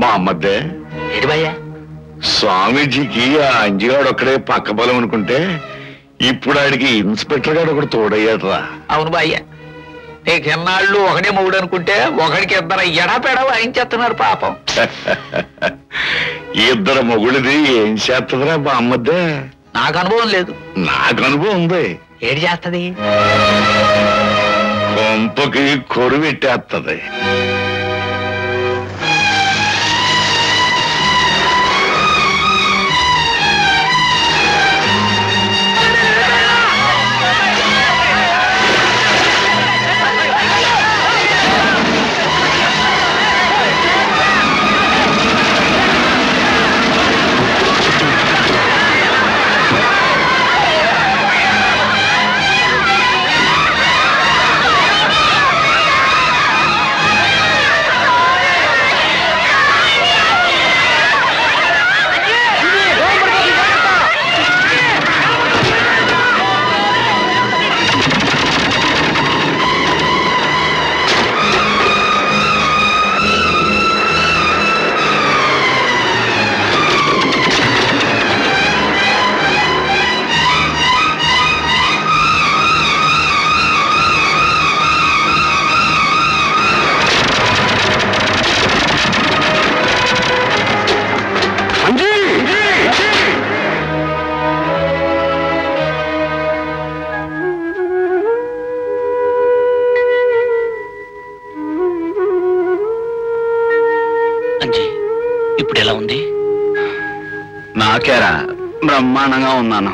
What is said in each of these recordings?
మా అమ్మద్దే ఏది భయ్యా? స్వామీజీకి ఆ అంజిగాడు ఒక్కడే పక్క బలం అనుకుంటే ఇప్పుడు ఆడికి ఇన్స్పెక్టర్ గారు ఒకడు తోడయ్యాడ్రా. అవును బాయ్య, నీకు ఎన్నాళ్ళు ఒకడే మొగుడు అనుకుంటే ఒకడికి ఇద్దరు ఎడపెడ వాయించేస్తున్నారు పాపం. ఇద్దరు మొగుడిది ఏం చేస్తుందిరా మా అమ్మద్దే? నాకు అనుభవం లేదు. నాకు అనుభవం ఉంది. ఏడు చేస్తది? కొంపకి కొరు పెట్టేస్తుంది. ఇప్పుడు ఎలా ఉంది? నాకేరా బ్రహ్మాండంగా ఉన్నాను.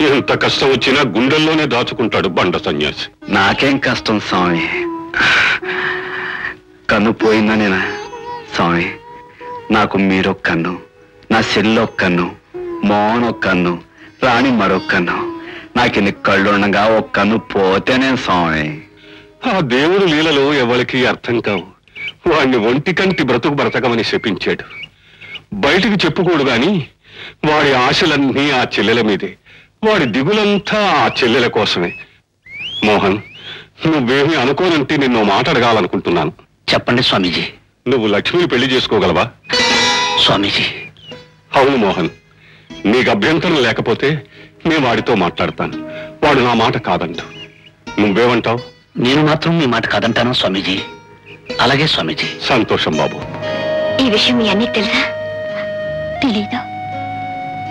ఎంత కష్టం వచ్చినా గుండెల్లోనే దాచుకుంటాడు బండ సన్యాసి. నాకేం కష్టం స్వామి, కన్ను పోయిందా నేనా స్వామి? నాకు మీరొక్క కన్ను, నా చెల్లొక్క కన్ను, మోహన్ ఒక కన్ను, రాణి మరొక కన్ను. నాకు ఇన్ని కళ్ళు ఉండగా ఒక కన్ను పోతేనే స్వామి. ఆ దేవుడు లీలలో ఎవరికి అర్థం కావు. వాణ్ణి ఒంటి కంటి బ్రతుకు బ్రతకమని శపించాడు. బయటికి చెప్పుకోడు గాని వాడి ఆశలన్నీ ఆ చెల్లెల మీదే, వాడి దిగులంతా ఆ చెల్లెల కోసమే. మోహన్, నువ్వేమీ అనుకోనంటే నిన్ను మాట అడగాలనుకుంటున్నాను. చెప్పండి స్వామీజీ. నువ్వు లక్ష్మిని పెళ్లి చేసుకోగలవా? స్వామీజీ. అవును మోహన్, నీకు అభ్యంతరం లేకపోతే నేను వాడితో మాట్లాడతాను. వాడు నా మాట కాదంటు. నువ్వేమంటావు? నేను మాత్రం మీ మాట కాదంటాను స్వామీజీ. అలాగే స్వామీజీ. సంతోషం బాబు. ఈ విషయం మీ అన్నీ తెలుసా? తెలీదు.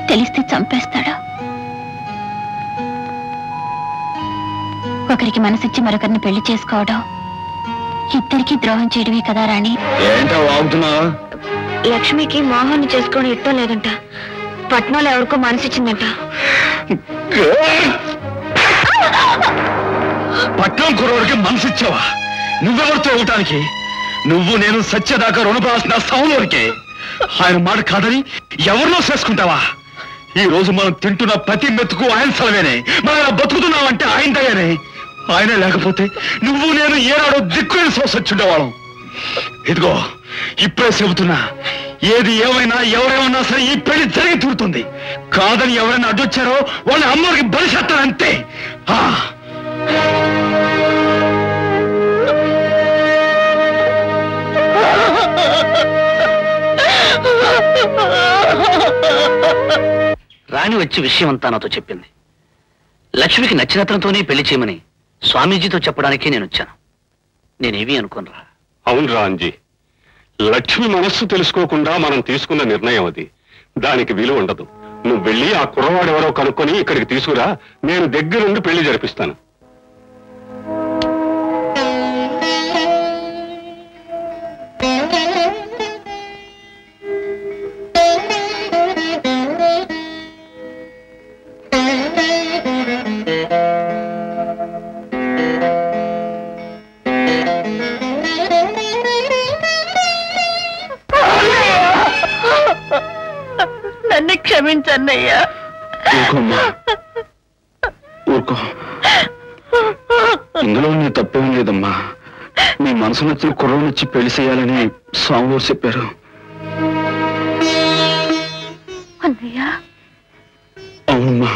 తెలిస్తే చంపేస్తాడు. ఒకరికి మనసిచ్చి మరొకరిని పెళ్లి చేసుకోవడం ఇద్దరికి ద్రోహం చేయడమే కదా రాణి. ఏంటో వాగుతున్నావా? లక్ష్మికి మోహన్ చేసుకోవడం ఇష్టం లేదంట. పట్నంలో ఎవరికో మనసిచ్చిందంట. పట్నం కుర్రోడికి మనసిచ్చావా? నువ్వెవరితో ఇవ్వటానికి? నువ్వు నేను సత్యదాకా రుణపడాల్సిన సౌలూరికే. ఆయన మాట కాదని ఎవరినో చేసుకుంటావా? ఈ రోజు మనం తింటున్న ప్రతి మెతుకు ఆయన సెలవేనే. మనం బతుకుతున్నావంటే ఆయన దయనే. ఆయన లేకపోతే నువ్వు నేను ఏనాడో దిక్కుని సోసొచ్చుండేవాళ్ళం. ఇదిగో ఇప్పుడే చెబుతున్నా, ఏది ఏమైనా ఎవరేమన్నా సరే ఈ పెళ్లి జరిగి తీరుతుంది. కాదని ఎవరైనా అడ్డొచ్చారో వాళ్ళ అమ్మకి బలిసేస్తారంతే. రాణి వచ్చి విషయం అంతా నాతో చెప్పింది. లక్ష్మికి నచ్చినతనంతోనే పెళ్లి చేయమని స్వామీజీతో చెప్పడానికి నేను వచ్చాను. నేనేమీ అనుకోనరా. అవును అంజీ, లక్ష్మి మనస్సు తెలుసుకోకుండా మనం తీసుకున్న నిర్ణయం అది. దానికి విలువ ఉండదు. నువ్వు వెళ్ళి ఆ కుర్రవాడెవరో కనుక్కొని ఇక్కడికి తీసుకురా. నేను దగ్గరుండి పెళ్లి జరిపిస్తాను. నన్ను క్షమించన్నయ్యా. ఊరుకో, ఇందులో నీ తప్పేం లేదమ్మా. నీ మనసు నచ్చిన కుర్రనిచ్చి పెళ్లి చేయాలని స్వామివారు చెప్పారు. అన్నయ్య. అవునమ్మా,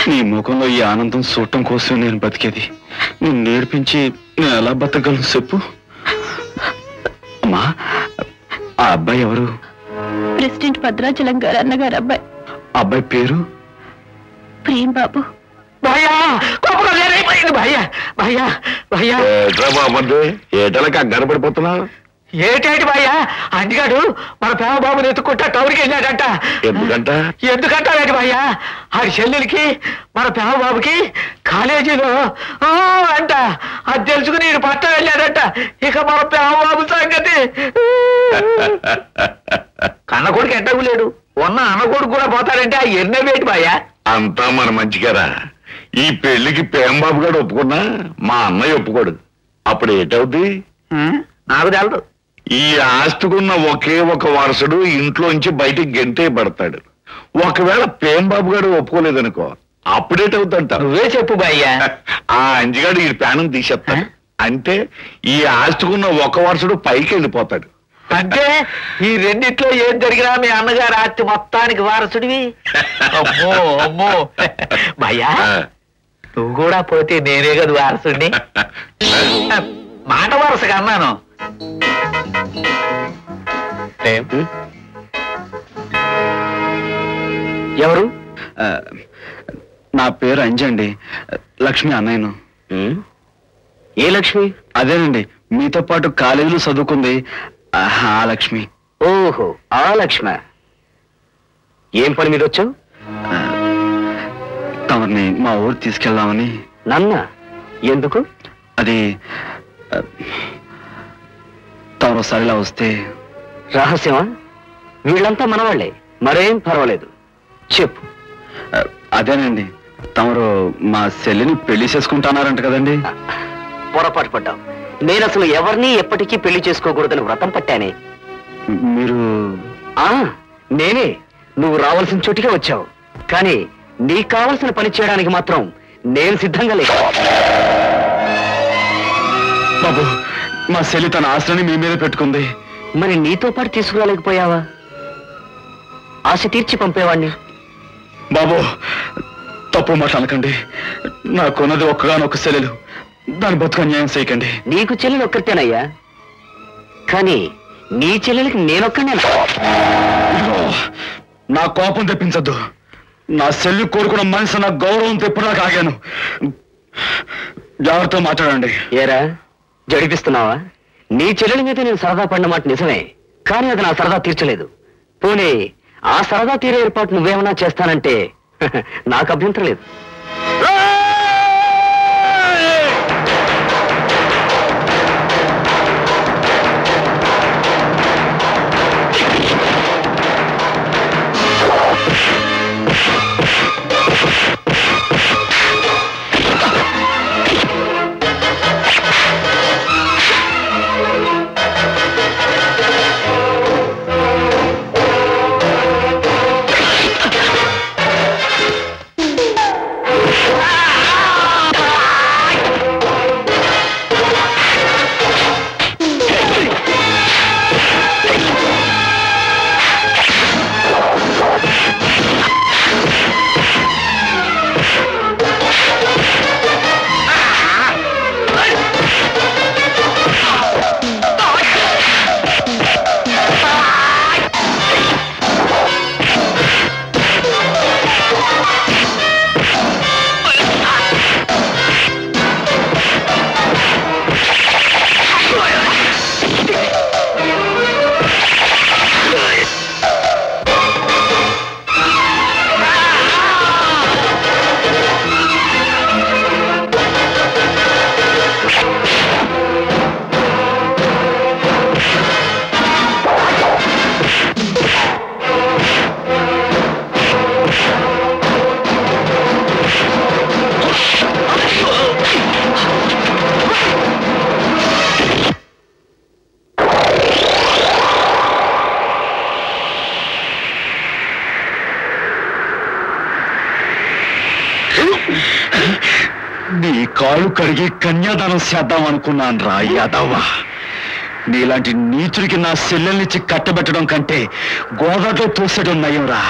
నీ ముఖంలో ఈ ఆనందం చూడటం కోసం నేను బతికేది. నేను నేర్పించి నేను ఎలా బతకగలను చెప్పు? అమ్మా ఆ అబ్బాయి ఎవరు? ప్రెసిడెంట్ భద్రాచలం గారు అన్నగారు అబ్బాయి. అబ్బాయి పేరు? ప్రేమ్ బాబు. ఏటలకి గనపడిపోతున్నావు? ఏటేటి భయ్యా, అంజిగాడు మన ప్రేమ బాబుని ఎత్తుకుంటా టౌన్కి వెళ్ళాడంట. ఎందుకంటావేంటి భయ్యా, ఆడి చెల్లెలకి మన ప్రేమ బాబుకి కాలేజీలో అంట. అది తెలుసుకుని ఈడు పట్ట వెళ్ళాడంట. ఇక మన ప్రేమ బాబు సంగతి కన్న కొడుకు ఎట్టకు లేడు, ఉన్న అన్న కొడుకు కూడా పోతాడంటే ఆ ఎన్నవేటి భయ్యా. అంతా మన మంచిగారా. ఈ పెళ్లికి ప్రేమబాబు గారు ఒప్పుకున్నా మా అన్నయ్య ఒప్పుకోడు. అప్పుడు ఏటవుద్ది? నాకు తెలదు. ఈ ఆస్తికున్న ఒకే ఒక వారసుడు ఇంట్లోంచి బయటికి గెంటే పడతాడు. ఒకవేళ ప్రేమబాబు గారు ఒప్పుకోలేదనుకో, అప్పుడేటవుతుంట. నువ్వే చెప్పు భయ్యా. ఆ అంజిగాడు ఈ ప్రాణం తీసేస్తాడు. అంటే ఈ ఆస్తికున్న ఒక వారసుడు పైకి వెళ్ళిపోతాడు. అంటే ఈ రెండిట్లో ఏం జరిగినా మీ అన్నగారు ఆస్తి మొత్తానికి వారసుడివి. అమ్మో అమ్మో భయ్యా, నువ్వు కూడా పోతే నేనే కదా వారసుడిని. మాట వరుసగా అన్నాను. ఎవరు? నా పేరు అంజండి. లక్ష్మి అన్నయ్యను. ఏ లక్ష్మి? అదేనండి, మీతో పాటు కాలేజీలో చదువుకుంది ఆ లక్ష్మి. ఓహో, ఆ లక్ష్మ. ఏం పని మీద వచ్చావు? తమని మా ఊరు తీసుకెళ్దామని. నన్న? ఎందుకు? అది తమరు ఒకసారి ఇలా వస్తే. రహస్యమా? వీళ్ళంతా మనవాళ్లే, మరేం పర్వాలేదు, చెప్పు. అదేనండి, తమరు మా చెల్లిని పెళ్లి చేసుకుంటున్నారంట కదండి. పొరపాటు పడ్డావు. నేను అసలు ఎవరిని ఎప్పటికీ పెళ్లి చేసుకోకూడదని వ్రతం పట్టానే. మీరు? నేనే. నువ్వు రావాల్సిన చోటికే వచ్చావు, కానీ నీకు కావలసిన పని చేయడానికి మాత్రం నేను సిద్ధంగా లేదు. బాబు, మా చెల్లి తన ఆశని మీ మీద పెట్టుకుంది. మరి నీతో పాటు తీసుకురాలేకపోయావా? ఆశ తీర్చి పంపేవాణ్ణి. బాబు, తప్పు మాట అనకండి. నాకున్నది ఒక్కగానొక్క చెల్లెలు, దాని బతుకు అన్యాయం చేయకండి. నీకు చెల్లెలు ఒక్కరితేనయ్యా, కానీ నీ చెల్లెలకి నేనొక్కనేనా? నా కోపం తెప్పించద్దు. నా చెల్లి కోరుకున్న మనసు, నా గౌరవం తెప్పడానికి ఆగాను. జాగ్రత్తగా మాట్లాడండి. ఏరా, జడిపిస్తున్నావా? నీ చెల్లెలి మీద నేను సరదా పడిన మాట నిజమే, కానీ అది నా సరదా తీర్చలేదు. పోనీ ఆ సరదా తీరే ఏర్పాటు నువ్వేమన్నా చేస్తానంటే నాకు అభ్యంతరం లేదు. నీ కాళ్ళు కడిగి కన్యాదానం చేద్దాం అనుకున్నాను రా యాదవ్వ. నీలాంటి నీచుడికి నా చెల్లెల్నిచ్చి కట్టబెట్టడం కంటే గోదాట్లో తోసేయడం నయం రా.